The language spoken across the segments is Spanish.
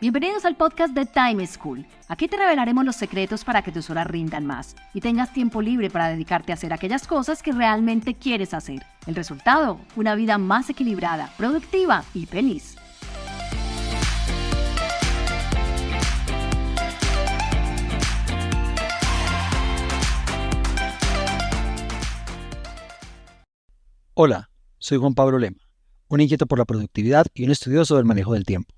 Bienvenidos al podcast de Time School. Aquí te revelaremos los secretos para que tus horas rindan más y tengas tiempo libre para dedicarte a hacer aquellas cosas que realmente quieres hacer. El resultado, una vida más equilibrada, productiva y feliz. Hola, soy Juan Pablo Lema, un inquieto por la productividad y un estudioso del manejo del tiempo.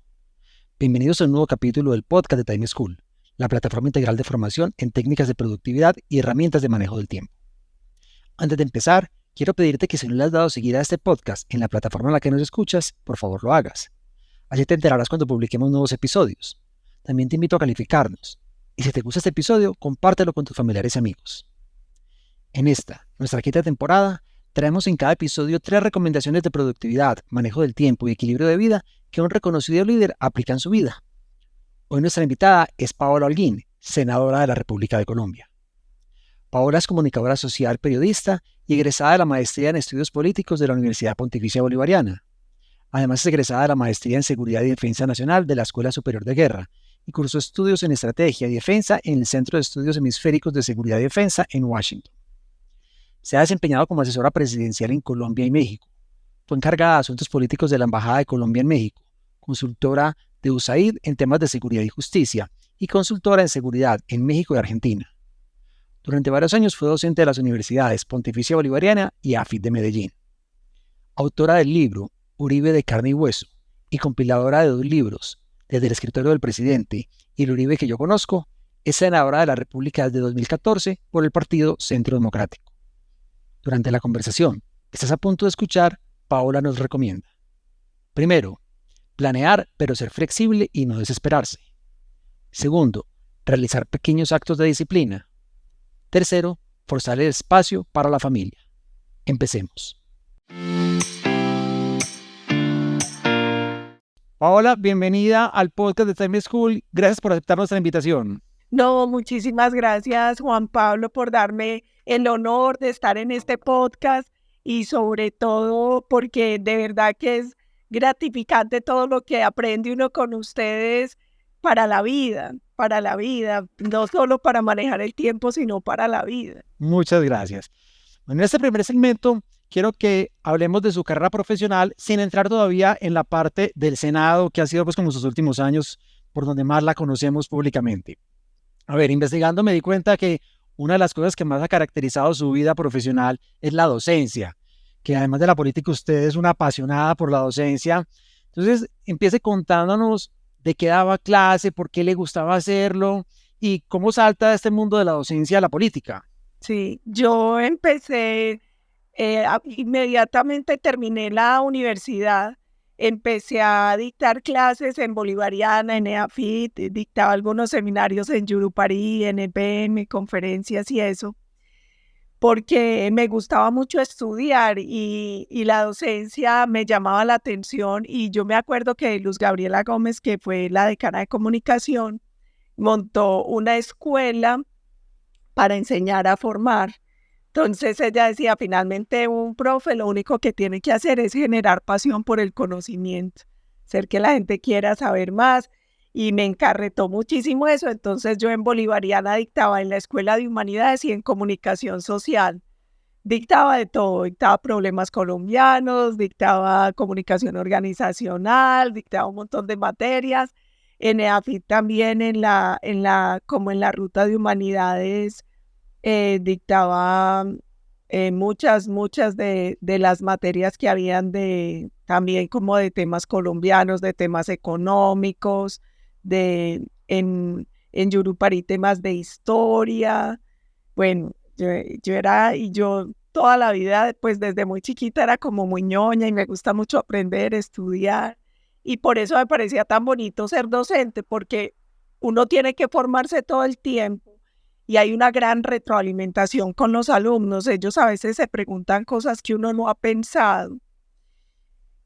Bienvenidos a un nuevo capítulo del podcast de Time School, la plataforma integral de formación en técnicas de productividad y herramientas de manejo del tiempo. Antes de empezar, quiero pedirte que si no le has dado seguir a este podcast en la plataforma en la que nos escuchas, por favor lo hagas. Así te enterarás cuando publiquemos nuevos episodios. También te invito a calificarnos. Y si te gusta este episodio, compártelo con tus familiares y amigos. En nuestra quinta temporada, traemos en cada episodio 3 recomendaciones de productividad, manejo del tiempo y equilibrio de vida que un reconocido líder aplica en su vida. Hoy nuestra invitada es Paola Holguín, senadora de la República de Colombia. Paola es comunicadora social, periodista y egresada de la maestría en estudios políticos de la Universidad Pontificia Bolivariana. Además es egresada de la maestría en seguridad y defensa nacional de la Escuela Superior de Guerra y cursó estudios en estrategia y defensa en el Centro de Estudios Hemisféricos de Seguridad y Defensa en Washington. Se ha desempeñado como asesora presidencial en Colombia y México. Fue encargada de asuntos políticos de la Embajada de Colombia en México, consultora de USAID en temas de seguridad y justicia y consultora en seguridad en México y Argentina. Durante varios años fue docente de las universidades Pontificia Bolivariana y AFIT de Medellín. Autora del libro Uribe de carne y hueso y compiladora de 2 libros, Desde el escritorio del presidente y El Uribe que yo conozco, es senadora de la República desde 2014 por el Partido Centro Democrático. Durante la conversación que estás a punto de escuchar, Paola nos recomienda: primero, planear pero ser flexible y no desesperarse. Segundo, realizar pequeños actos de disciplina. Tercero, forzar el espacio para la familia. Empecemos. Paola, bienvenida al podcast de Time School. Gracias por aceptar nuestra invitación. No, muchísimas gracias, Juan Pablo, por darme el honor de estar en este podcast y sobre todo porque de verdad que es gratificante todo lo que aprende uno con ustedes para la vida, no solo para manejar el tiempo, sino para la vida. Muchas gracias. Bueno, en este primer segmento quiero que hablemos de su carrera profesional sin entrar todavía en la parte del Senado, que ha sido pues como sus últimos años por donde más la conocemos públicamente. A ver, investigando me di cuenta que una de las cosas que más ha caracterizado su vida profesional es la docencia, que además de la política usted es una apasionada por la docencia. Entonces, empiece contándonos de qué daba clase, por qué le gustaba hacerlo y cómo salta de este mundo de la docencia a la política. Sí, yo empecé, inmediatamente terminé la universidad. Empecé a dictar clases en Bolivariana, en EAFIT, dictaba algunos seminarios en Yurupari, en EPM, conferencias y eso, porque me gustaba mucho estudiar y la docencia me llamaba la atención. Y yo me acuerdo que Luz Gabriela Gómez, que fue la decana de comunicación, montó una escuela para enseñar a formar. Entonces ella decía, finalmente un profe lo único que tiene que hacer es generar pasión por el conocimiento, hacer que la gente quiera saber más, y me encarretó muchísimo eso. Entonces yo en Bolivariana dictaba en la Escuela de Humanidades y en Comunicación Social. Dictaba de todo, dictaba problemas colombianos, dictaba comunicación organizacional, dictaba un montón de materias. En EAFIT también como en la ruta de humanidades, dictaba muchas de las materias que habían también como de temas colombianos, de temas económicos, en Yurupari temas de historia. Bueno, yo toda la vida, pues desde muy chiquita era como muy ñoña y me gusta mucho aprender, estudiar, y por eso me parecía tan bonito ser docente, porque uno tiene que formarse todo el tiempo y hay una gran retroalimentación con los alumnos. Ellos a veces se preguntan cosas que uno no ha pensado.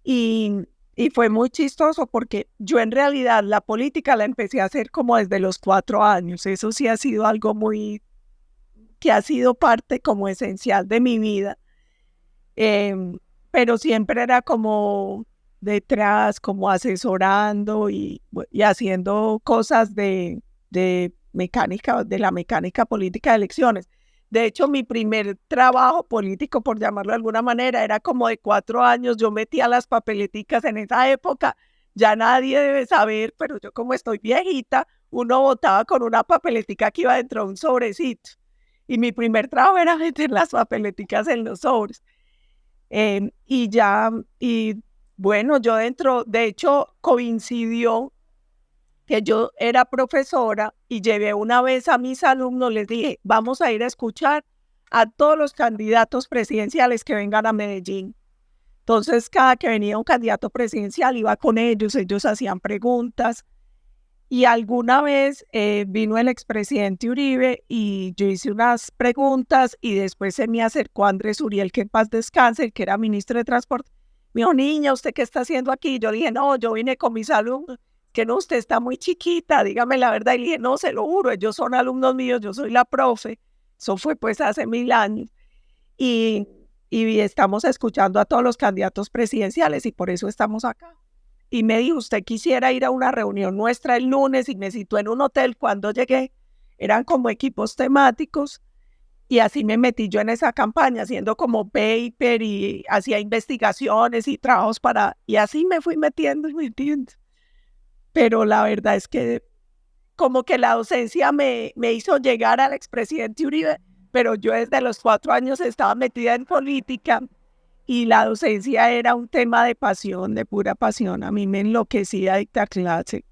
Y fue muy chistoso porque yo en realidad la política la empecé a hacer como desde los 4 años. Eso sí ha sido algo que ha sido parte como esencial de mi vida. Pero siempre era como detrás, como asesorando y haciendo cosas de mecánica, de la mecánica política de elecciones. De hecho, mi primer trabajo político, por llamarlo de alguna manera, era como de 4 años. Yo metía las papeleticas en esa época. Ya nadie debe saber, pero yo como estoy viejita, uno votaba con una papeletica que iba dentro de un sobrecito. Y mi primer trabajo era meter las papeleticas en los sobres. Y bueno, yo dentro, de hecho, coincidió que yo era profesora y llevé una vez a mis alumnos, les dije, vamos a ir a escuchar a todos los candidatos presidenciales que vengan a Medellín. Entonces, cada que venía un candidato presidencial iba con ellos hacían preguntas. Y alguna vez vino el expresidente Uribe y yo hice unas preguntas y después se me acercó Andrés Uriel, que en paz descanse, el que era ministro de Transporte. Me dijo, niña, ¿usted qué está haciendo aquí? Yo dije, no, yo vine con mis alumnos. Que no, usted está muy chiquita, dígame la verdad. Y le dije, no, se lo juro, ellos son alumnos míos, yo soy la profe. Eso fue pues hace 1000 años. Y estamos escuchando a todos los candidatos presidenciales y por eso estamos acá. Y me dijo, usted quisiera ir a una reunión nuestra el lunes y me citó en un hotel. Cuando llegué, eran como equipos temáticos y así me metí yo en esa campaña, haciendo como paper y hacía investigaciones y trabajos y así me fui metiendo. Pero la verdad es que como que la docencia me hizo llegar al expresidente Uribe, pero yo desde los 4 años estaba metida en política. Y la docencia era un tema de pasión, de pura pasión. A mí me enloquecía dictar clase.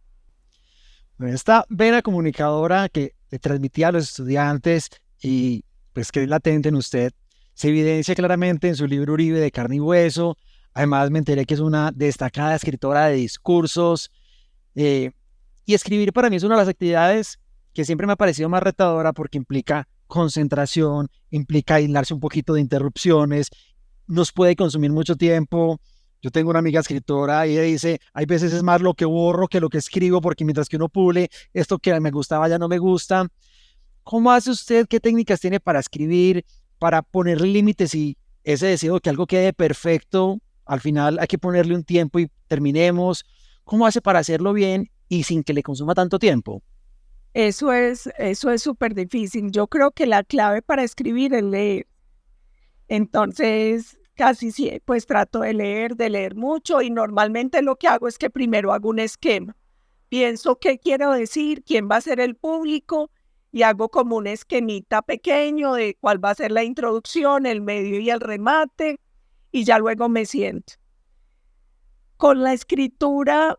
Esta vena comunicadora que le transmitía a los estudiantes y pues que es latente en usted, se evidencia claramente en su libro Uribe de carne y hueso. Además me enteré que es una destacada escritora de discursos. Y escribir para mí es una de las actividades que siempre me ha parecido más retadora porque implica concentración, implica aislarse un poquito de interrupciones, nos puede consumir mucho tiempo. Yo tengo una amiga escritora y ella dice, hay veces es más lo que borro que lo que escribo porque mientras que uno pule, esto que me gustaba ya no me gusta. ¿Cómo hace usted? ¿Qué técnicas tiene para escribir, para poner límites y ese deseo de que algo quede perfecto? Al final hay que ponerle un tiempo y terminemos. ¿Cómo hace para hacerlo bien y sin que le consuma tanto tiempo? Eso es súper difícil. Yo creo que la clave para escribir es leer. Entonces, casi sí, pues trato de leer mucho y normalmente lo que hago es que primero hago un esquema. Pienso qué quiero decir, quién va a ser el público y hago como un esquemita pequeño de cuál va a ser la introducción, el medio y el remate y ya luego me siento. Con la escritura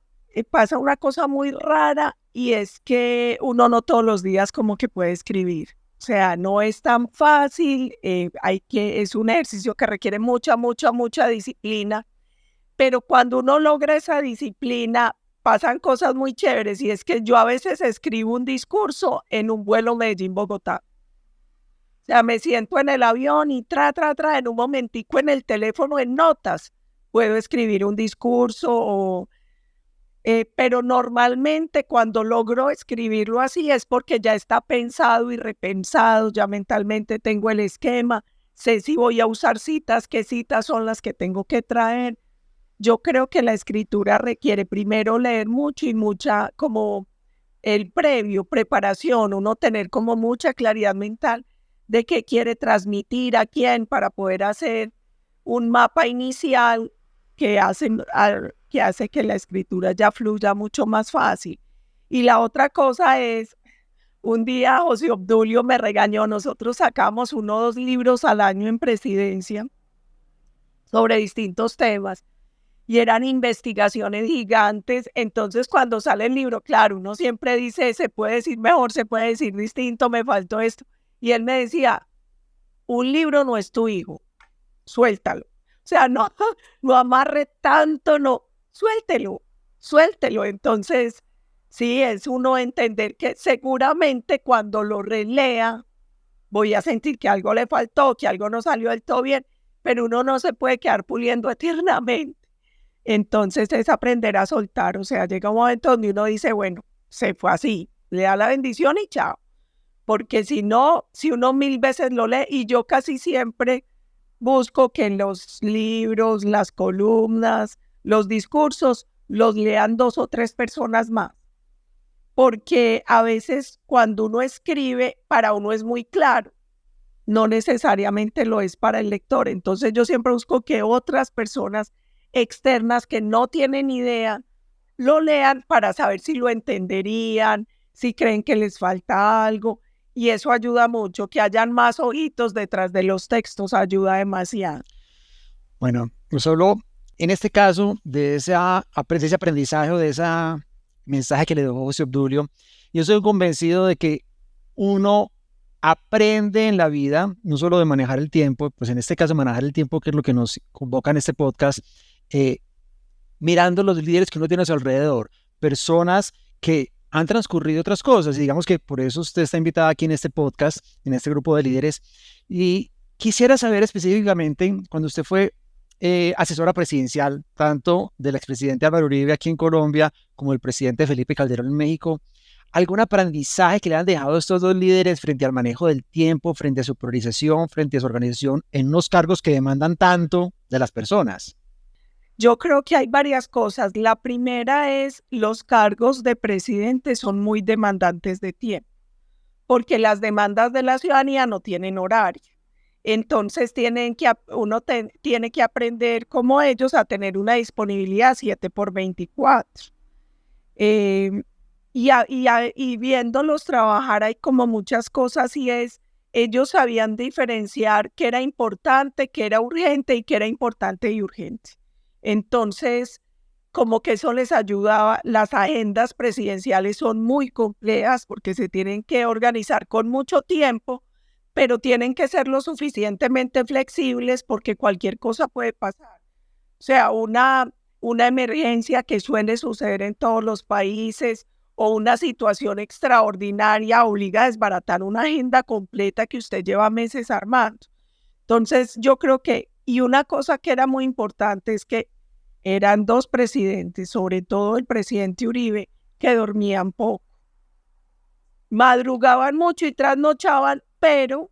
pasa una cosa muy rara y es que uno no todos los días como que puede escribir. O sea, no es tan fácil, es un ejercicio que requiere mucha disciplina, pero cuando uno logra esa disciplina pasan cosas muy chéveres y es que yo a veces escribo un discurso en un vuelo Medellín-Bogotá. O sea, me siento en el avión y en un momentico en el teléfono en notas puedo escribir un discurso pero normalmente cuando logro escribirlo así es porque ya está pensado y repensado, ya mentalmente tengo el esquema, sé si voy a usar citas, qué citas son las que tengo que traer. Yo creo que la escritura requiere primero leer mucho y mucha como el previo, preparación, uno tener como mucha claridad mental de qué quiere transmitir a quién para poder hacer un mapa inicial que hace que la escritura ya fluya mucho más fácil. Y la otra cosa es, un día José Obdulio me regañó, nosotros sacamos 1 o 2 libros al año en presidencia sobre distintos temas y eran investigaciones gigantes, entonces cuando sale el libro, claro, uno siempre dice, se puede decir mejor, se puede decir distinto, me faltó esto, y él me decía, un libro no es tu hijo, suéltalo. O sea, no amarre tanto, no, suéltelo. Entonces, sí, es uno entender que seguramente cuando lo relea, voy a sentir que algo le faltó, que algo no salió del todo bien, pero uno no se puede quedar puliendo eternamente. Entonces es aprender a soltar, o sea, llega un momento donde uno dice, bueno, se fue así, le da la bendición y chao. Porque si no, si uno 1000 veces lo lee, y yo casi siempre busco que en los libros, las columnas, los discursos los lean 2 o 3 personas más. Porque a veces cuando uno escribe, para uno es muy claro, no necesariamente lo es para el lector. Entonces yo siempre busco que otras personas externas que no tienen idea lo lean para saber si lo entenderían, si creen que les falta algo, y eso ayuda mucho. Que hayan más ojitos detrás de los textos ayuda demasiado. Bueno, pues solo en este caso de ese aprendizaje o de ese mensaje que le dejó José Obdulio, yo soy convencido de que uno aprende en la vida, no solo de manejar el tiempo, pues en este caso manejar el tiempo, que es lo que nos convoca en este podcast, mirando los líderes que uno tiene a su alrededor, personas que han transcurrido otras cosas, y digamos que por eso usted está invitada aquí en este podcast, en este grupo de líderes, y quisiera saber específicamente, cuando usted fue asesora presidencial, tanto del expresidente Álvaro Uribe aquí en Colombia, como del presidente Felipe Calderón en México, ¿algún aprendizaje que le han dejado estos dos líderes frente al manejo del tiempo, frente a su priorización, frente a su organización en unos cargos que demandan tanto de las personas? Yo creo que hay varias cosas. La primera es los cargos de presidente son muy demandantes de tiempo, porque las demandas de la ciudadanía no tienen horario. Entonces uno tiene que aprender como ellos a tener una disponibilidad 7x24. Y viéndolos trabajar hay como muchas cosas, y ellos sabían diferenciar qué era importante, qué era urgente y qué era importante y urgente. Entonces, como que eso les ayudaba. Las agendas presidenciales son muy complejas porque se tienen que organizar con mucho tiempo, pero tienen que ser lo suficientemente flexibles porque cualquier cosa puede pasar. O sea, una emergencia que suele suceder en todos los países o una situación extraordinaria obliga a desbaratar una agenda completa que usted lleva meses armando. Entonces, yo creo y una cosa que era muy importante es que eran 2 presidentes, sobre todo el presidente Uribe, que dormían poco. Madrugaban mucho y trasnochaban, pero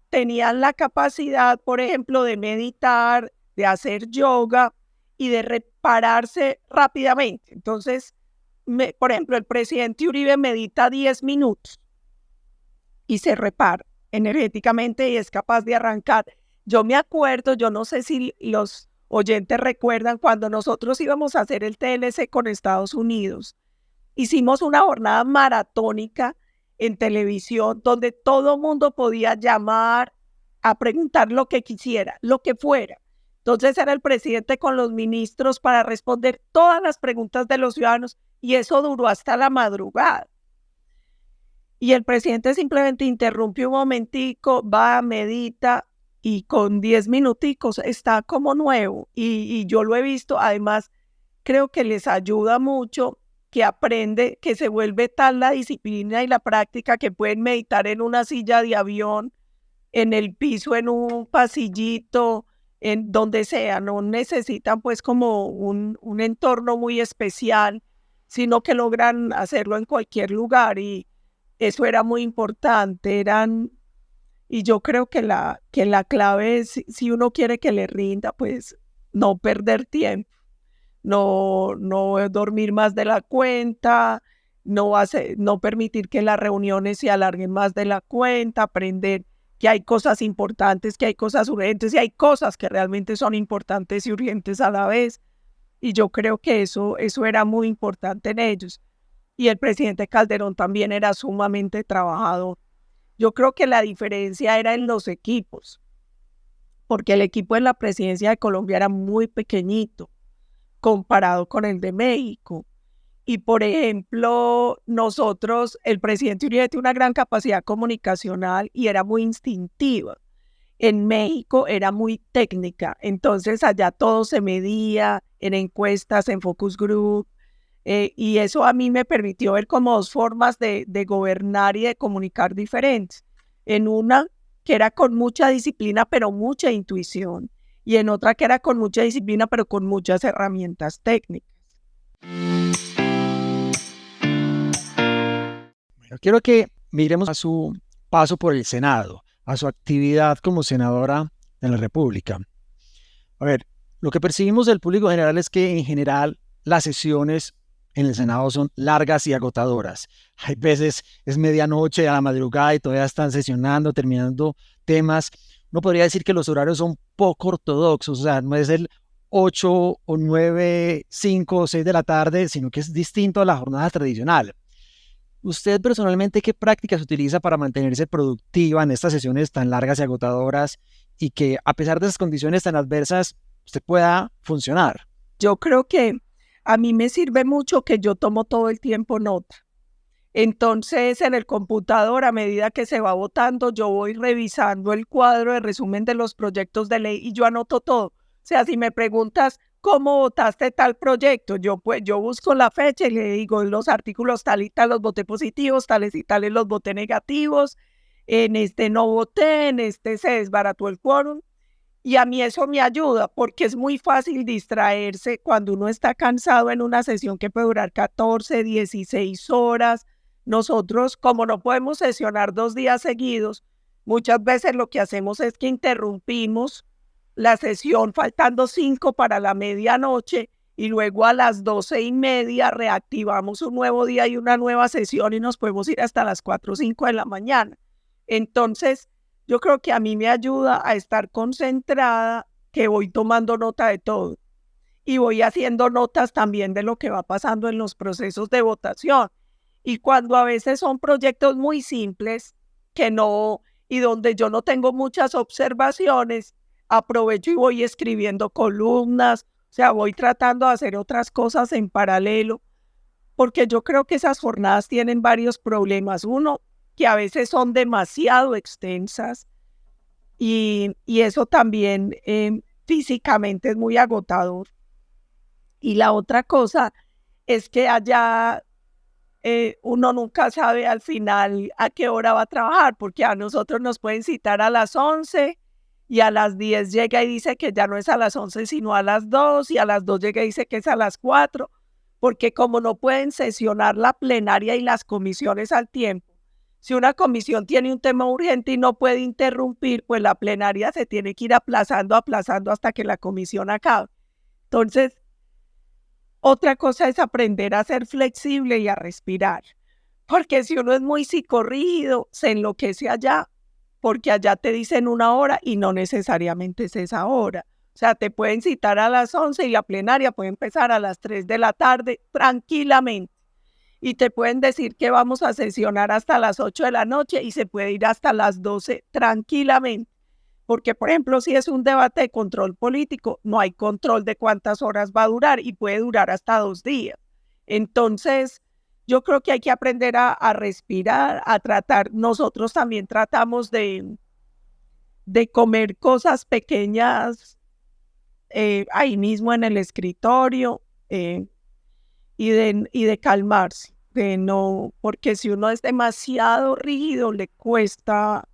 tenían la capacidad, por ejemplo, de meditar, de hacer yoga y de repararse rápidamente. Entonces, por ejemplo, el presidente Uribe medita 10 minutos y se repara energéticamente y es capaz de arrancar. Yo me acuerdo, yo no sé si los oyentes recuerdan, cuando nosotros íbamos a hacer el TLC con Estados Unidos, hicimos una jornada maratónica en televisión donde todo mundo podía llamar a preguntar lo que quisiera, lo que fuera. Entonces era el presidente con los ministros para responder todas las preguntas de los ciudadanos, y eso duró hasta la madrugada. Y el presidente simplemente interrumpe un momentico, va, medita, y con 10 minuticos está como nuevo. Y yo lo he visto. Además, creo que les ayuda mucho, que aprende, que se vuelve tal la disciplina y la práctica que pueden meditar en una silla de avión, en el piso, en un pasillito, en donde sea. No necesitan pues como un entorno muy especial, sino que logran hacerlo en cualquier lugar, y eso era muy importante. Y yo creo que la clave es, si uno quiere que le rinda, pues no perder tiempo, no dormir más de la cuenta, no permitir que las reuniones se alarguen más de la cuenta, aprender que hay cosas importantes, que hay cosas urgentes y hay cosas que realmente son importantes y urgentes a la vez. Y yo creo que eso era muy importante en ellos. Y el presidente Calderón también era sumamente trabajador. Yo creo que la diferencia era en los equipos, porque el equipo de la presidencia de Colombia era muy pequeñito comparado con el de México. Y por ejemplo, el presidente Uribe tiene una gran capacidad comunicacional y era muy instintiva. En México era muy técnica, entonces allá todo se medía en encuestas, en focus group, y eso a mí me permitió ver como 2 formas de gobernar y de comunicar diferentes. En una que era con mucha disciplina pero mucha intuición, y en otra que era con mucha disciplina pero con muchas herramientas técnicas. Bueno, quiero que miremos a su paso por el Senado, a su actividad como senadora de la República. A ver, Lo que percibimos del público general es que en general las sesiones en el Senado son largas y agotadoras. Hay veces es medianoche a la madrugada y todavía están sesionando, terminando temas. Uno podría decir que los horarios son poco ortodoxos, o sea, no es el 8 o 9, 5 o 6 de la tarde, sino que es distinto a la jornada tradicional. ¿Usted personalmente qué prácticas utiliza para mantenerse productiva en estas sesiones tan largas y agotadoras y que a pesar de esas condiciones tan adversas, usted pueda funcionar? Yo creo que a mí me sirve mucho que yo tomo todo el tiempo nota. Entonces, en el computador, a medida que se va votando, yo voy revisando el cuadro de resumen de los proyectos de ley y yo anoto todo. O sea, si me preguntas cómo votaste tal proyecto, yo busco la fecha y le digo los artículos tal y tal los voté positivos, tales y tales los voté negativos, en este no voté, en este se desbarató el quórum. Y a mí eso me ayuda porque es muy fácil distraerse cuando uno está cansado en una sesión que puede durar 14, 16 horas. Nosotros, como no podemos sesionar 2 días seguidos, muchas veces lo que hacemos es que interrumpimos la sesión faltando 5 para la medianoche y luego a las 12:30 reactivamos un nuevo día y una nueva sesión y nos podemos ir hasta las 4 o 5 de la mañana. Entonces, yo creo que a mí me ayuda a estar concentrada, que voy tomando nota de todo y voy haciendo notas también de lo que va pasando en los procesos de votación. Y cuando a veces son proyectos muy simples y donde yo no tengo muchas observaciones, aprovecho y voy escribiendo columnas, o sea, voy tratando de hacer otras cosas en paralelo, porque yo creo que esas jornadas tienen varios problemas. Uno, que a veces son demasiado extensas y eso también físicamente es muy agotador. Y la otra cosa es que allá uno nunca sabe al final a qué hora va a trabajar, porque a nosotros nos pueden citar a las 11 y a las 10 llega y dice que ya no es a las 11 sino a las 2 y a las 2 llega y dice que es a las 4, porque como no pueden sesionar la plenaria y las comisiones al tiempo, si una comisión tiene un tema urgente y no puede interrumpir, pues la plenaria se tiene que ir aplazando hasta que la comisión acabe. Entonces, otra cosa es aprender a ser flexible y a respirar, porque si uno es muy psicorrígido, se enloquece allá, porque allá te dicen una hora y no necesariamente es esa hora. O sea, te pueden citar a las 11 y la plenaria puede empezar a las 3 de la tarde tranquilamente. Y te pueden decir que vamos a sesionar hasta las 8 de la noche y se puede ir hasta las 12 tranquilamente. Porque, por ejemplo, si es un debate de control político, no hay control de cuántas horas va a durar y puede durar hasta 2 días. Entonces, yo creo que hay que aprender a respirar, a tratar. Nosotros también tratamos de comer cosas pequeñas ahí mismo en el escritorio. Y de calmarse, de no, porque si uno es demasiado rígido le cuesta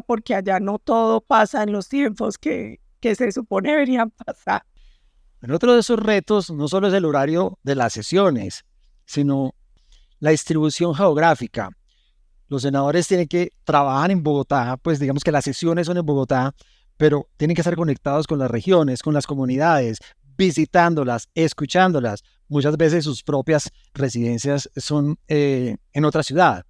porque allá no todo pasa en los tiempos que se supone deberían pasar. Pero otro de esos retos no solo es el horario de las sesiones, sino la distribución geográfica. Los senadores tienen que trabajar en Bogotá, pues digamos que las sesiones son en Bogotá, pero tienen que estar conectados con las regiones, con las comunidades, visitándolas, escuchándolas. Muchas veces sus propias residencias son en otra ciudad.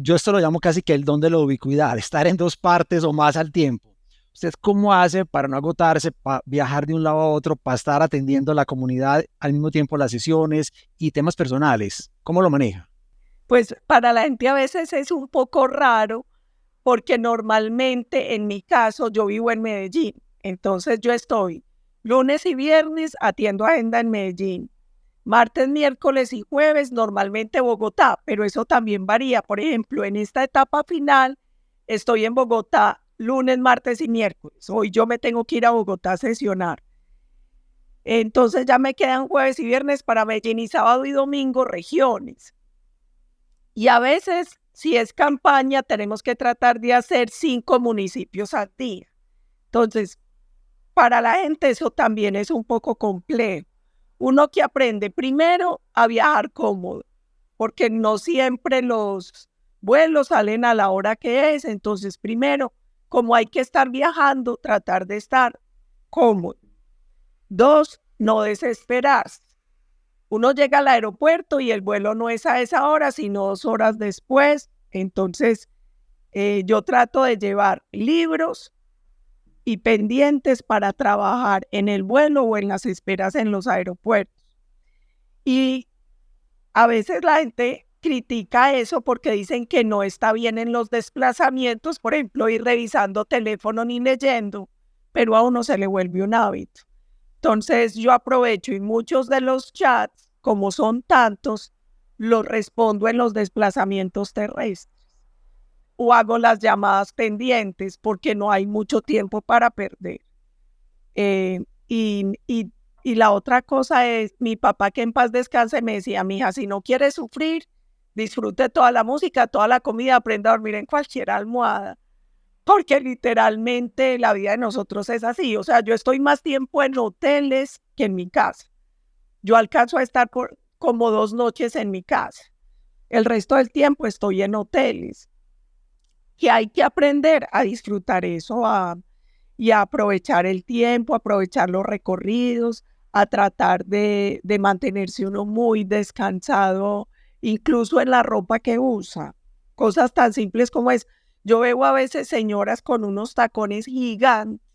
Yo esto lo llamo casi que el don de la ubicuidad, estar en 2 partes o más al tiempo. ¿Usted cómo hace para no agotarse, para viajar de un lado a otro, para estar atendiendo a la comunidad al mismo tiempo las sesiones y temas personales? ¿Cómo lo maneja? Pues para la gente a veces es un poco raro, porque normalmente en mi caso yo vivo en Medellín, entonces yo estoy lunes y viernes atiendo agenda en Medellín, martes, miércoles y jueves normalmente Bogotá, pero eso también varía. Por ejemplo, en esta etapa final estoy en Bogotá lunes, martes y miércoles. Hoy yo me tengo que ir a Bogotá a sesionar. Entonces ya me quedan jueves y viernes para Medellín y sábado y domingo regiones. Y a veces, si es campaña, tenemos que tratar de hacer 5 municipios al día. Entonces, para la gente eso también es un poco complejo. Uno que aprende primero a viajar cómodo, porque no siempre los vuelos salen a la hora que es. Entonces, primero, como hay que estar viajando, tratar de estar cómodo. 2, no desesperarse. Uno llega al aeropuerto y el vuelo no es a esa hora, sino 2 horas después. Entonces, yo trato de llevar libros y pendientes para trabajar en el vuelo o en las esperas en los aeropuertos. Y a veces la gente critica eso porque dicen que no está bien en los desplazamientos, por ejemplo, ir revisando teléfono ni leyendo, pero a uno se le vuelve un hábito. Entonces yo aprovecho y muchos de los chats, como son tantos, los respondo en los desplazamientos terrestres o hago las llamadas pendientes porque no hay mucho tiempo para perder. Y la otra cosa es, mi papá, que en paz descanse, me decía: mija, si no quiere sufrir, disfrute toda la música, toda la comida, aprenda a dormir en cualquier almohada. Porque literalmente la vida de nosotros es así. O sea, yo estoy más tiempo en hoteles que en mi casa. Yo alcanzo a estar como 2 noches en mi casa. El resto del tiempo estoy en hoteles. Y hay que aprender a disfrutar eso, y a aprovechar el tiempo, aprovechar los recorridos, a tratar de mantenerse uno muy descansado, incluso en la ropa que usa. Cosas tan simples como es, yo veo a veces señoras con unos tacones gigantes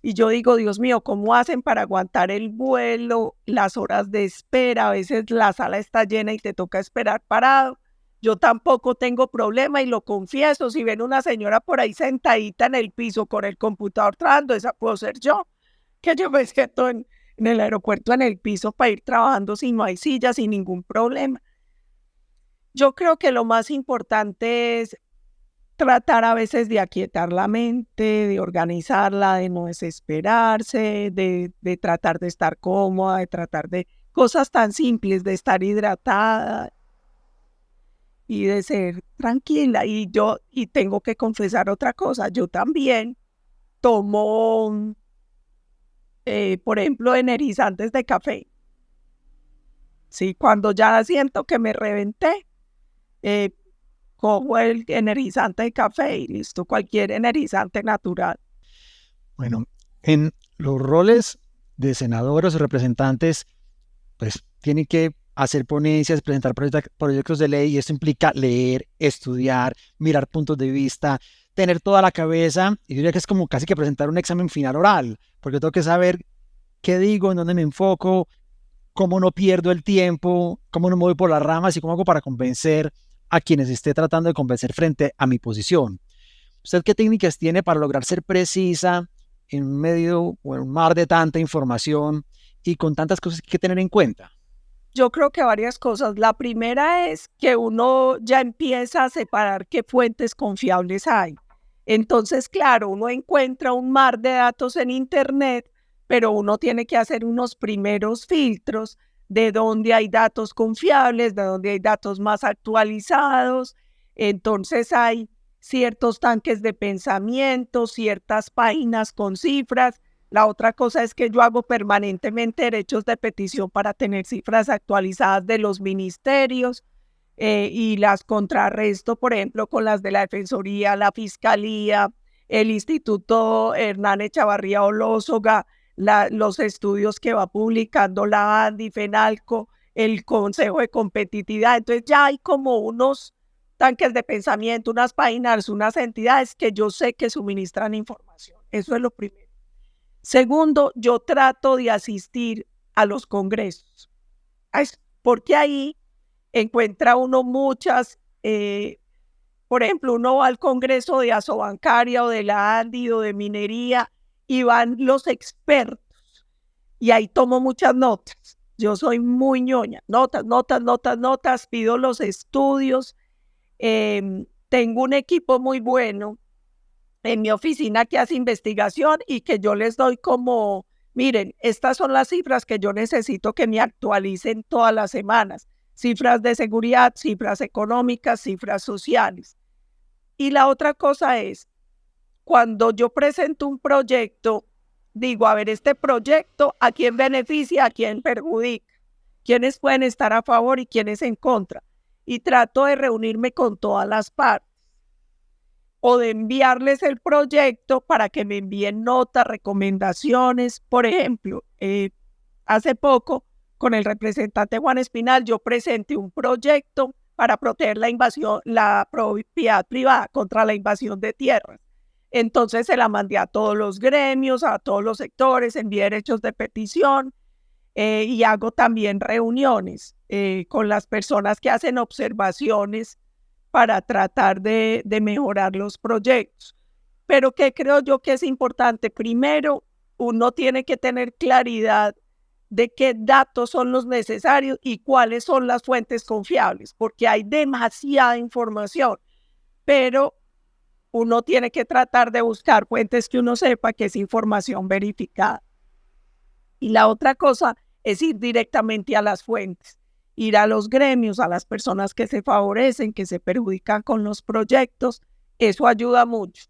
y yo digo: Dios mío, ¿cómo hacen para aguantar el vuelo, las horas de espera? A veces la sala está llena y te toca esperar parado. Yo tampoco tengo problema y lo confieso. Si ven una señora por ahí sentadita en el piso con el computador trabajando, esa puedo ser yo, que yo me siento en el aeropuerto en el piso para ir trabajando si no hay sillas, sin ningún problema. Yo creo que lo más importante es tratar a veces de aquietar la mente, de organizarla, de no desesperarse, de tratar de estar cómoda, de tratar de cosas tan simples, de estar hidratada y de ser tranquila. Y tengo que confesar otra cosa, yo también tomo, por ejemplo, energizantes de café. Sí, cuando ya siento que me reventé, cojo el energizante de café y listo, cualquier energizante natural. Bueno, en los roles de senadores o representantes, pues tienen que hacer ponencias, presentar proyectos de ley, y esto implica leer, estudiar, mirar puntos de vista, tener toda la cabeza, y yo diría que es como casi que presentar un examen final oral, porque tengo que saber qué digo, en dónde me enfoco, cómo no pierdo el tiempo, cómo no me voy por las ramas y cómo hago para convencer a quienes esté tratando de convencer frente a mi posición. ¿Usted qué técnicas tiene para lograr ser precisa en un medio o en un mar de tanta información y con tantas cosas que hay que tener en cuenta? Yo creo que varias cosas. La primera es que uno ya empieza a separar qué fuentes confiables hay. Entonces, claro, uno encuentra un mar de datos en Internet, pero uno tiene que hacer unos primeros filtros de dónde hay datos confiables, de dónde hay datos más actualizados. Entonces hay ciertos tanques de pensamiento, ciertas páginas con cifras. La otra cosa es que yo hago permanentemente derechos de petición para tener cifras actualizadas de los ministerios, y las contrarresto, por ejemplo, con las de la Defensoría, la Fiscalía, el Instituto Hernán Echavarría Olózoga, los estudios que va publicando la ANDI, FENALCO, el Consejo de Competitividad. Entonces ya hay como unos tanques de pensamiento, unas páginas, unas entidades que yo sé que suministran información. Eso es lo primero. Segundo, yo trato de asistir a los congresos, porque ahí encuentra uno muchas, por ejemplo, uno va al congreso de Asobancaria o de la ANDI o de minería y van los expertos y ahí tomo muchas notas. Yo soy muy ñoña, notas, pido los estudios. Tengo un equipo muy bueno en mi oficina que hace investigación y que yo les doy como, miren, estas son las cifras que yo necesito que me actualicen todas las semanas. Cifras de seguridad, cifras económicas, cifras sociales. Y la otra cosa es, cuando yo presento un proyecto, digo, a ver, este proyecto, ¿a quién beneficia, a quién perjudica? ¿Quiénes pueden estar a favor y quiénes en contra? Y trato de reunirme con todas las partes. o de enviarles el proyecto para que me envíen notas, recomendaciones. Por ejemplo, hace poco, con el representante Juan Espinal, yo presenté un proyecto para proteger la propiedad privada contra la invasión de tierras. Entonces se la mandé a todos los gremios, a todos los sectores, envié derechos de petición y hago también reuniones con las personas que hacen observaciones para tratar de mejorar los proyectos. Pero ¿qué creo yo que es importante? Primero, uno tiene que tener claridad de qué datos son los necesarios y cuáles son las fuentes confiables, porque hay demasiada información, pero uno tiene que tratar de buscar fuentes que uno sepa que es información verificada. Y la otra cosa es ir directamente a las fuentes, ir a los gremios, a las personas que se favorecen, que se perjudican con los proyectos. Eso ayuda mucho.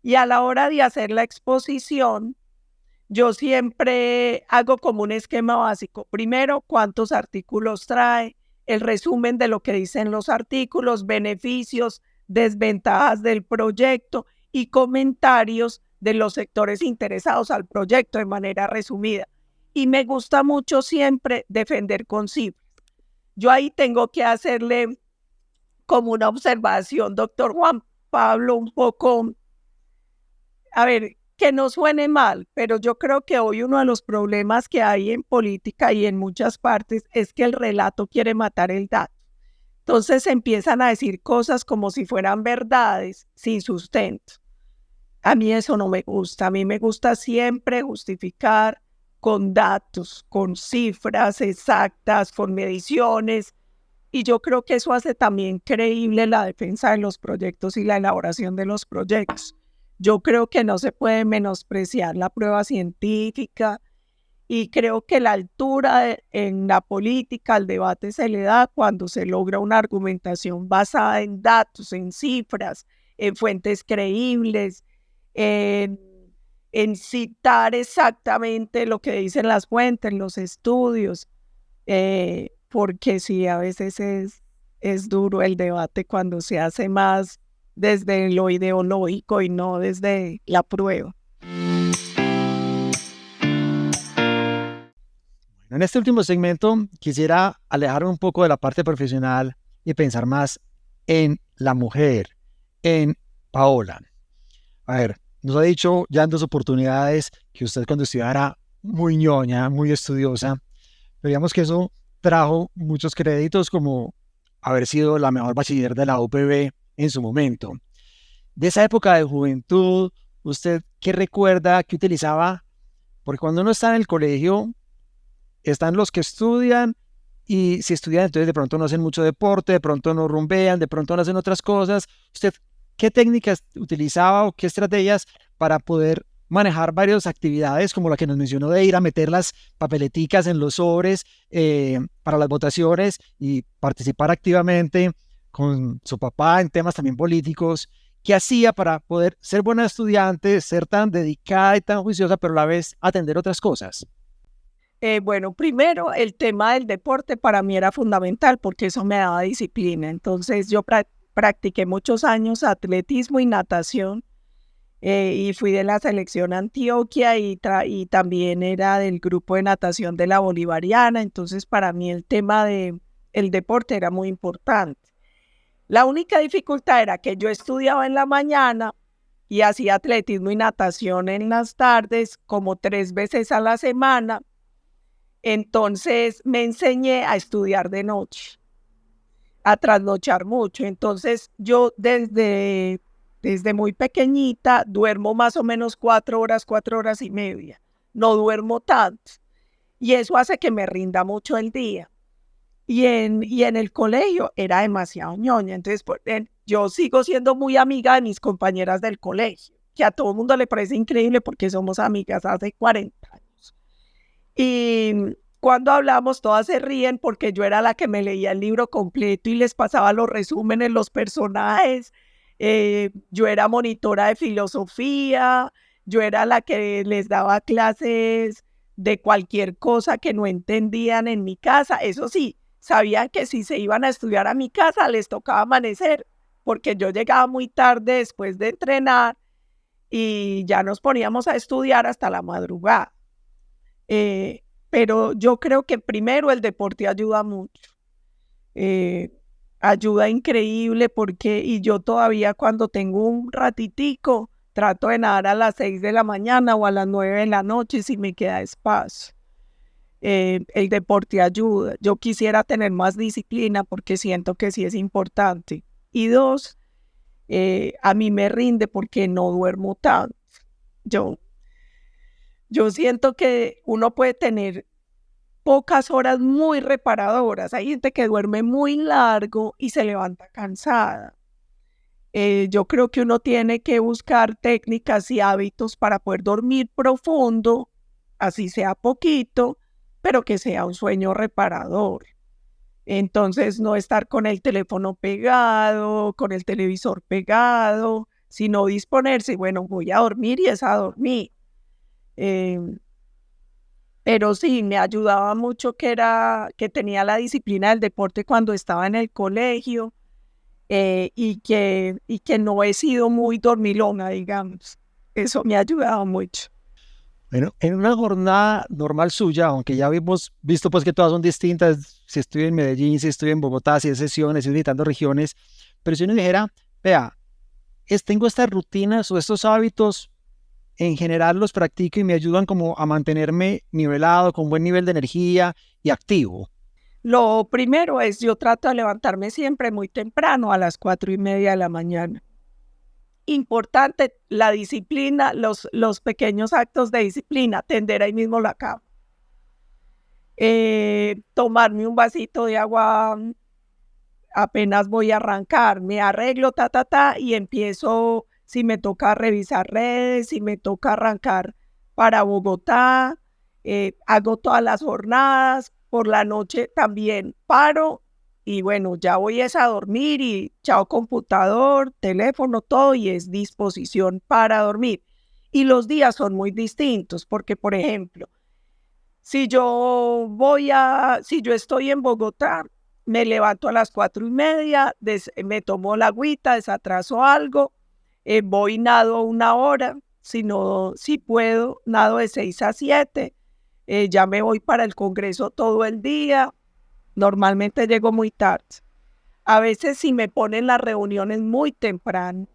Y a la hora de hacer la exposición, yo siempre hago como un esquema básico. Primero, cuántos artículos trae, el resumen de lo que dicen los artículos, beneficios, desventajas del proyecto y comentarios de los sectores interesados al proyecto de manera resumida. Y me gusta mucho siempre defender con cifras. Yo ahí tengo que hacerle como una observación, doctor Juan Pablo, un poco, a ver, que no suene mal, pero yo creo que hoy uno de los problemas que hay en política y en muchas partes es que el relato quiere matar el dato. Entonces empiezan a decir cosas como si fueran verdades sin sustento. A mí eso no me gusta. A mí me gusta siempre justificar con datos, con cifras exactas, con mediciones. Y yo creo que eso hace también creíble la defensa de los proyectos y la elaboración de los proyectos. Yo creo que no se puede menospreciar la prueba científica y creo que la altura en la política, al debate se le da cuando se logra una argumentación basada en datos, en cifras, en fuentes creíbles, en citar exactamente lo que dicen las fuentes, los estudios, porque sí, a veces es duro el debate cuando se hace más desde lo ideológico y no desde la prueba. En este último segmento quisiera alejarme un poco de la parte profesional y pensar más en la mujer, en Paola. A ver, nos ha dicho ya en 2 oportunidades que usted cuando estudiaba era muy ñoña, muy estudiosa, pero digamos que eso trajo muchos créditos como haber sido la mejor bachiller de la UPB en su momento. De esa época de juventud, ¿usted qué recuerda, qué utilizaba? Porque cuando uno está en el colegio, están los que estudian y si estudian entonces de pronto no hacen mucho deporte, de pronto no rumbean, de pronto no hacen otras cosas. ¿Usted qué técnicas utilizaba o qué estrategias para poder manejar varias actividades como la que nos mencionó de ir a meter las papeleticas en los sobres para las votaciones y participar activamente con su papá en temas también políticos? ¿Qué hacía para poder ser buena estudiante, ser tan dedicada y tan juiciosa, pero a la vez atender otras cosas? Bueno, primero el tema del deporte para mí era fundamental porque eso me daba disciplina. Entonces yo practiqué muchos años atletismo y natación y fui de la selección Antioquia y también era del grupo de natación de la Bolivariana. Entonces para mí el tema del deporte era muy importante. La única dificultad era que yo estudiaba en la mañana y hacía atletismo y natación en las tardes como 3 veces a la semana. Entonces me enseñé a estudiar de noche, a trasnochar mucho. Entonces yo desde muy pequeñita duermo más o menos 4 horas, 4 horas y media. No duermo tanto y eso hace que me rinda mucho el día. Y en el colegio era demasiado ñoña. Entonces yo sigo siendo muy amiga de mis compañeras del colegio, que a todo el mundo le parece increíble porque somos amigas hace 40 años. Y cuando hablamos todas se ríen porque yo era la que me leía el libro completo y les pasaba los resúmenes, los personajes. Yo era monitora de filosofía, yo era la que les daba clases de cualquier cosa que no entendían en mi casa. Eso sí, sabían que si se iban a estudiar a mi casa les tocaba amanecer porque yo llegaba muy tarde después de entrenar y ya nos poníamos a estudiar hasta la madrugada. Pero yo creo que primero el deporte ayuda mucho. Ayuda increíble porque, y yo todavía cuando tengo un ratitico, trato de nadar a las 6 de la mañana o a las 9 de la noche si me queda espacio. El deporte ayuda. Yo quisiera tener más disciplina porque siento que sí es importante. Y dos, a mí me rinde porque no duermo tanto. Yo siento que uno puede tener pocas horas muy reparadoras. Hay gente que duerme muy largo y se levanta cansada. Yo creo que uno tiene que buscar técnicas y hábitos para poder dormir profundo, así sea poquito, pero que sea un sueño reparador. Entonces, no estar con el teléfono pegado, con el televisor pegado, sino disponerse, bueno, voy a dormir y es a dormir. Pero sí, me ayudaba mucho que tenía la disciplina del deporte cuando estaba en el colegio y que no he sido muy dormilona, digamos. Eso me ha ayudado mucho. Bueno, en una jornada normal suya, aunque ya hemos visto pues que todas son distintas, si estoy en Medellín, si estoy en Bogotá, si es sesiones, si estoy visitando regiones, pero si uno dijera, vea, tengo estas rutinas o estos hábitos, en general los practico y me ayudan como a mantenerme nivelado, con buen nivel de energía y activo. Lo primero es, yo trato de levantarme siempre muy temprano, a las 4:30 de la mañana. Importante la disciplina, los pequeños actos de disciplina, tender ahí mismo la cama. Tomarme un vasito de agua apenas voy a arrancar, me arreglo, y empiezo, si me toca revisar redes, si me toca arrancar para Bogotá, hago todas las jornadas, por la noche también paro y bueno, ya voy a dormir y chao computador, teléfono, todo y es disposición para dormir. Y los días son muy distintos porque, por ejemplo, si yo estoy en Bogotá, me levanto a las 4:30, me tomo la agüita, desatraso algo, voy nado 1 hora, si puedo, nado de 6 a 7, ya me voy para el congreso todo el día, normalmente llego muy tarde. A veces si me ponen las reuniones muy temprano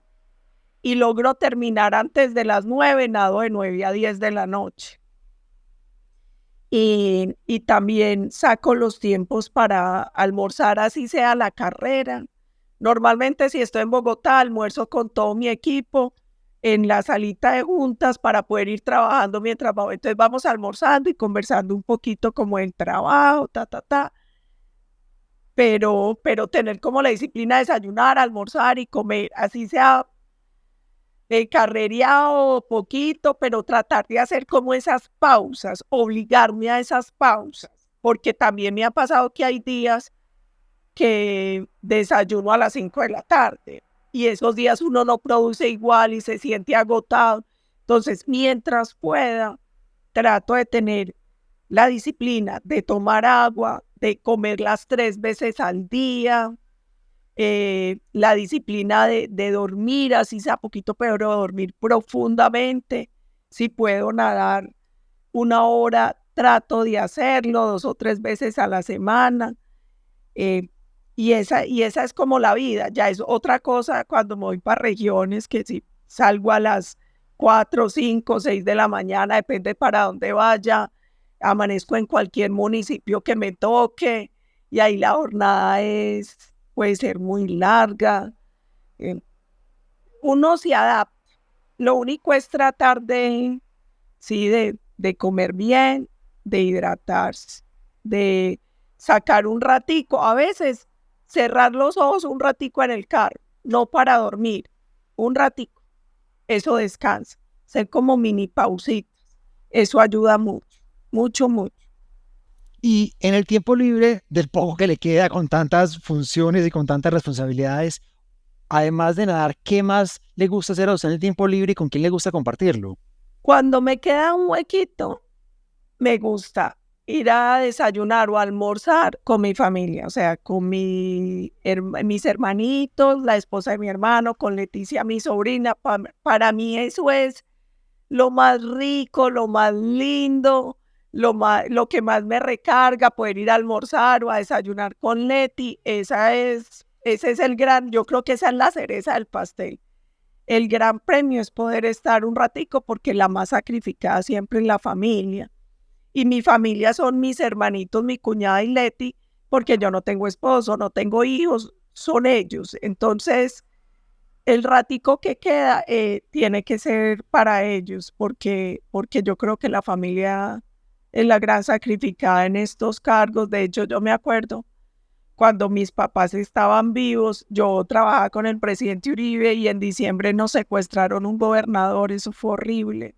y logro terminar antes de las 9, nado de 9 a 10 de la noche. Y también saco los tiempos para almorzar, así sea la carrera. Normalmente si estoy en Bogotá, almuerzo con todo mi equipo en la salita de juntas para poder ir trabajando mientras vamos. Entonces vamos almorzando y conversando un poquito como el trabajo, Pero tener como la disciplina de desayunar, almorzar y comer, así sea carrereado poquito, pero tratar de hacer como esas pausas, obligarme a esas pausas, porque también me ha pasado que hay días que desayuno a las 5 de la tarde y esos días uno no produce igual y se siente agotado. Entonces, mientras pueda, trato de tener la disciplina de tomar agua, de comer las 3 veces al día, la disciplina de dormir, así sea poquito, pero dormir profundamente. Si puedo nadar 1 hora, trato de hacerlo 2 o 3 veces a la semana. Y esa es como la vida. Ya es otra cosa cuando me voy para regiones, que si salgo a las 4, 5, 6 de la mañana, depende para dónde vaya, amanezco en cualquier municipio que me toque y ahí la jornada puede ser muy larga. Uno se adapta. Lo único es tratar de comer bien, de hidratarse, de sacar un ratico. A veces cerrar los ojos un ratico en el carro, no para dormir, un ratico. Eso descansa. Ser como mini pausitas. Eso ayuda mucho, mucho, mucho. Y en el tiempo libre, del poco que le queda con tantas funciones y con tantas responsabilidades, además de nadar, ¿qué más le gusta hacer a usted en el tiempo libre y con quién le gusta compartirlo? Cuando me queda un huequito, me gusta ir a desayunar o almorzar con mi familia, o sea, con mis hermanitos, la esposa de mi hermano, con Leticia, mi sobrina. Para mí eso es lo más rico, lo más lindo, lo que más me recarga, poder ir a almorzar o a desayunar con Leti. Ese es yo creo que esa es la cereza del pastel. El gran premio es poder estar un ratico, porque la más sacrificada siempre es la familia. Y mi familia son mis hermanitos, mi cuñada y Leti, porque yo no tengo esposo, no tengo hijos, son ellos. Entonces, el ratico que queda tiene que ser para ellos, porque yo creo que la familia es la gran sacrificada en estos cargos. De hecho, yo me acuerdo cuando mis papás estaban vivos, yo trabajaba con el presidente Uribe y en diciembre nos secuestraron un gobernador. Eso fue horrible.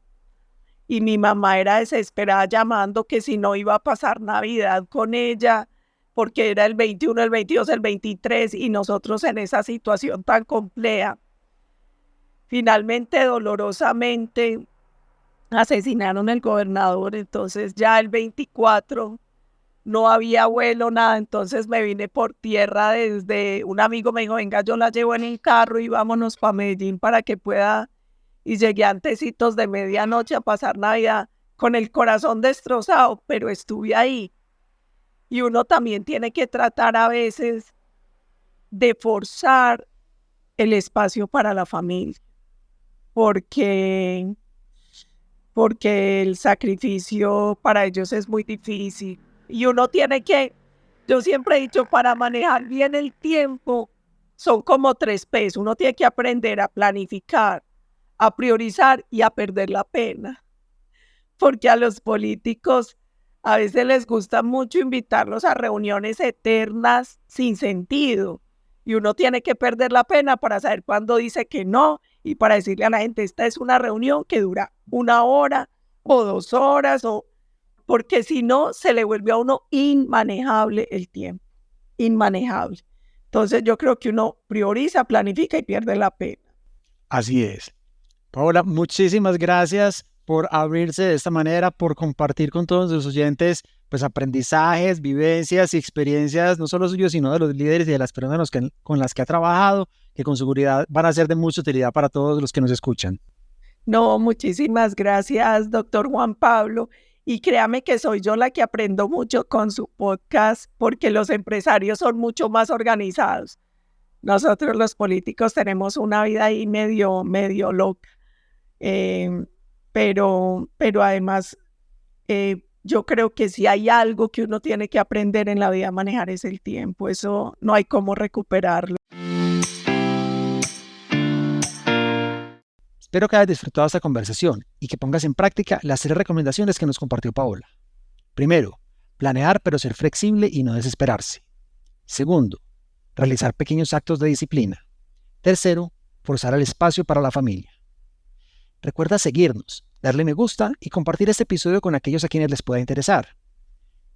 Y mi mamá era desesperada llamando que si no iba a pasar Navidad con ella, porque era el 21, el 22, el 23, y nosotros en esa situación tan compleja. Finalmente, dolorosamente, asesinaron al gobernador. Entonces ya el 24 no había vuelo, nada. Entonces me vine por tierra. Desde un amigo me dijo, venga, yo la llevo en el carro y vámonos para Medellín para que pueda. Y llegué antecitos de medianoche a pasar Navidad con el corazón destrozado, pero estuve ahí. Y uno también tiene que tratar a veces de forzar el espacio para la familia, porque el sacrificio para ellos es muy difícil. Y uno tiene que, yo siempre he dicho, para manejar bien el tiempo, son como 3 P's. Uno tiene que aprender a planificar, a priorizar y a perder la pena. Porque a los políticos a veces les gusta mucho invitarlos a reuniones eternas sin sentido. Y uno tiene que perder la pena para saber cuándo dice que no y para decirle a la gente, esta es una reunión que dura 1 hora o 2 horas, porque si no se le vuelve a uno inmanejable el tiempo, inmanejable. Entonces yo creo que uno prioriza, planifica y pierde la pena. Así es. Paola, muchísimas gracias por abrirse de esta manera, por compartir con todos los oyentes pues aprendizajes, vivencias y experiencias, no solo suyos, sino de los líderes y de las personas con las que ha trabajado, que con seguridad van a ser de mucha utilidad para todos los que nos escuchan. No, muchísimas gracias, doctor Juan Pablo. Y créame que soy yo la que aprendo mucho con su podcast, porque los empresarios son mucho más organizados. Nosotros los políticos tenemos una vida ahí medio loca. Pero además, yo creo que si hay algo que uno tiene que aprender en la vida a manejar es el tiempo. Eso no hay cómo recuperarlo. Espero que hayas disfrutado esta conversación y que pongas en práctica las 3 recomendaciones que nos compartió Paola. Primero, planear pero ser flexible y no desesperarse. Segundo, realizar pequeños actos de disciplina. Tercero, forzar el espacio para la familia. Recuerda seguirnos, darle me gusta y compartir este episodio con aquellos a quienes les pueda interesar.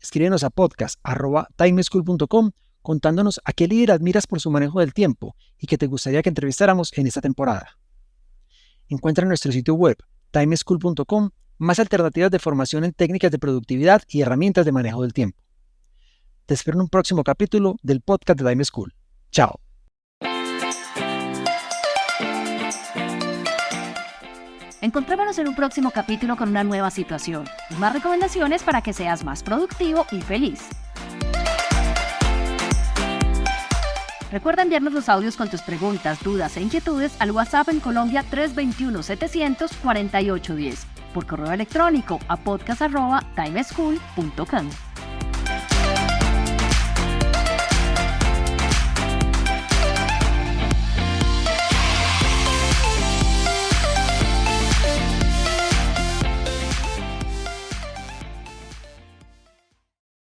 Escríbenos a podcast@timeschool.com contándonos a qué líder admiras por su manejo del tiempo y que te gustaría que entrevistáramos en esta temporada. Encuentra en nuestro sitio web, timeschool.com, más alternativas de formación en técnicas de productividad y herramientas de manejo del tiempo. Te espero en un próximo capítulo del podcast de Time School. Chao. Encontrémonos en un próximo capítulo con una nueva situación y más recomendaciones para que seas más productivo y feliz. Recuerda enviarnos los audios con tus preguntas, dudas e inquietudes al WhatsApp en Colombia 321-700-4810, por correo electrónico a podcast@timeschool.com.